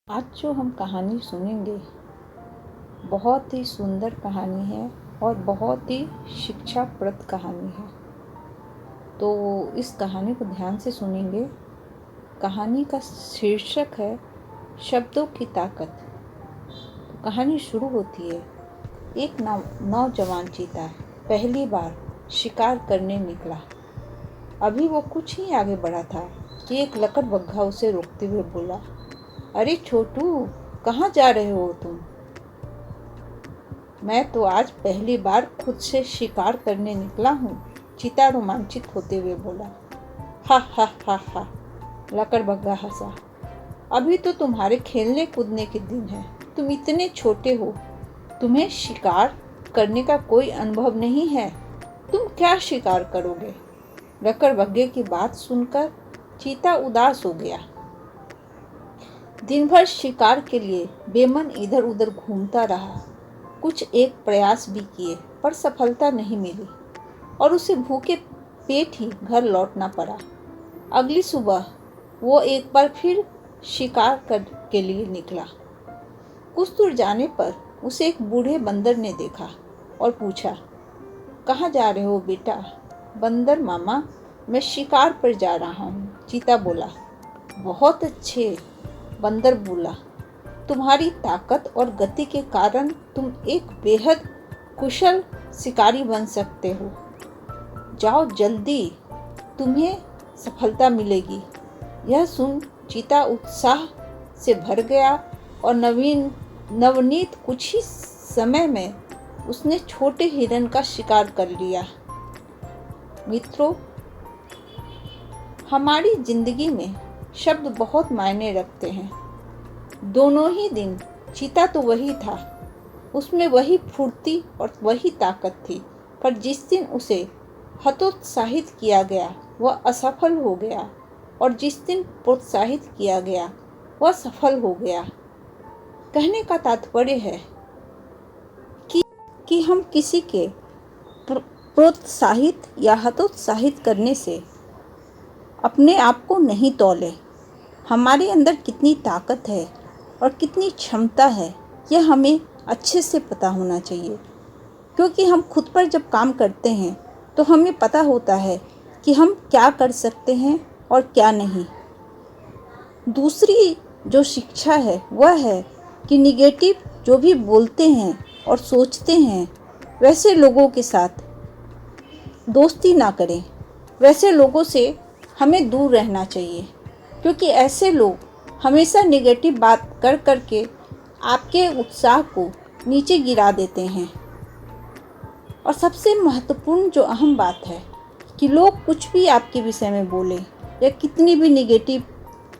आज जो हम कहानी सुनेंगे बहुत ही सुंदर कहानी है और बहुत ही शिक्षाप्रद कहानी है। तो इस कहानी को ध्यान से सुनेंगे। कहानी का शीर्षक है शब्दों की ताकत। तो कहानी शुरू होती है। एक नौजवान चीता पहली बार शिकार करने निकला। अभी वो कुछ ही आगे बढ़ा था कि एक लकड़बग्घा उसे रोकते हुए बोला, अरे छोटू, कहाँ जा रहे हो तुम? मैं तो आज पहली बार खुद से शिकार करने निकला हूँ, चीता रोमांचित होते हुए बोला। हा हा हा हा, लकड़बग्घा हंसा। अभी तो तुम्हारे खेलने कूदने के दिन है। तुम इतने छोटे हो, तुम्हें शिकार करने का कोई अनुभव नहीं है। तुम क्या शिकार करोगे? लकड़बग्घे की बात सुनकर चीता उदास हो गया। दिन भर शिकार के लिए बेमन इधर उधर घूमता रहा। कुछ एक प्रयास भी किए पर सफलता नहीं मिली और उसे भूखे पेट ही घर लौटना पड़ा। अगली सुबह वो एक बार फिर शिकार के लिए निकला। कुछ दूर जाने पर उसे एक बूढ़े बंदर ने देखा और पूछा, कहाँ जा रहे हो बेटा? बंदर मामा, मैं शिकार पर जा रहा हूँ, चीता बोला। बहुत अच्छे, बंदर बोला। तुम्हारी ताकत और गति के कारण तुम एक बेहद कुशल शिकारी बन सकते हो। जाओ जल्दी, तुम्हें सफलता मिलेगी। यह सुन चीता उत्साह से भर गया और नवनीत कुछ ही समय में उसने छोटे हिरन का शिकार कर लिया। मित्रों, हमारी जिंदगी में शब्द बहुत मायने रखते हैं। दोनों ही दिन चीता तो वही था, उसमें वही फुर्ती और वही ताकत थी, पर जिस दिन उसे हतोत्साहित किया गया वह असफल हो गया और जिस दिन प्रोत्साहित किया गया वह सफल हो गया। कहने का तात्पर्य है कि हम किसी के प्रोत्साहित या हतोत्साहित करने से अपने आप को नहीं तौलें। हमारे अंदर कितनी ताकत है और कितनी क्षमता है, यह हमें अच्छे से पता होना चाहिए, क्योंकि हम खुद पर जब काम करते हैं तो हमें पता होता है कि हम क्या कर सकते हैं और क्या नहीं। दूसरी जो शिक्षा है वह है कि निगेटिव जो भी बोलते हैं और सोचते हैं वैसे लोगों के साथ दोस्ती ना करें। वैसे लोगों से हमें दूर रहना चाहिए, क्योंकि ऐसे लोग हमेशा नेगेटिव बात कर के आपके उत्साह को नीचे गिरा देते हैं। और सबसे महत्वपूर्ण जो अहम बात है कि लोग कुछ भी आपके विषय में बोलें या कितनी भी नेगेटिव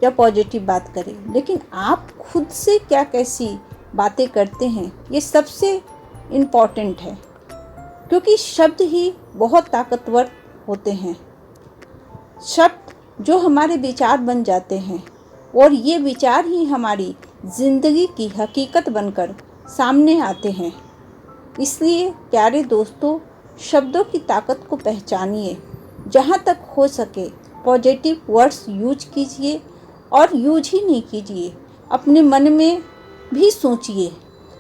या पॉजिटिव बात करें, लेकिन आप खुद से क्या कैसी बातें करते हैं ये सबसे इम्पॉर्टेंट है, क्योंकि शब्द ही बहुत ताकतवर होते हैं। शब्द जो हमारे विचार बन जाते हैं और ये विचार ही हमारी ज़िंदगी की हकीकत बनकर सामने आते हैं। इसलिए प्यारे दोस्तों, शब्दों की ताकत को पहचानिए। जहाँ तक हो सके पॉजिटिव वर्ड्स यूज कीजिए और यूज ही नहीं कीजिए, अपने मन में भी सोचिए,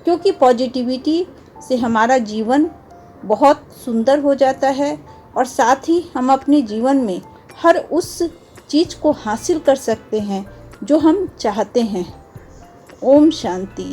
क्योंकि पॉजिटिविटी से हमारा जीवन बहुत सुंदर हो जाता है और साथ ही हम अपने जीवन में हर उस चीज़ को हासिल कर सकते हैं जो हम चाहते हैं। ओम शांति।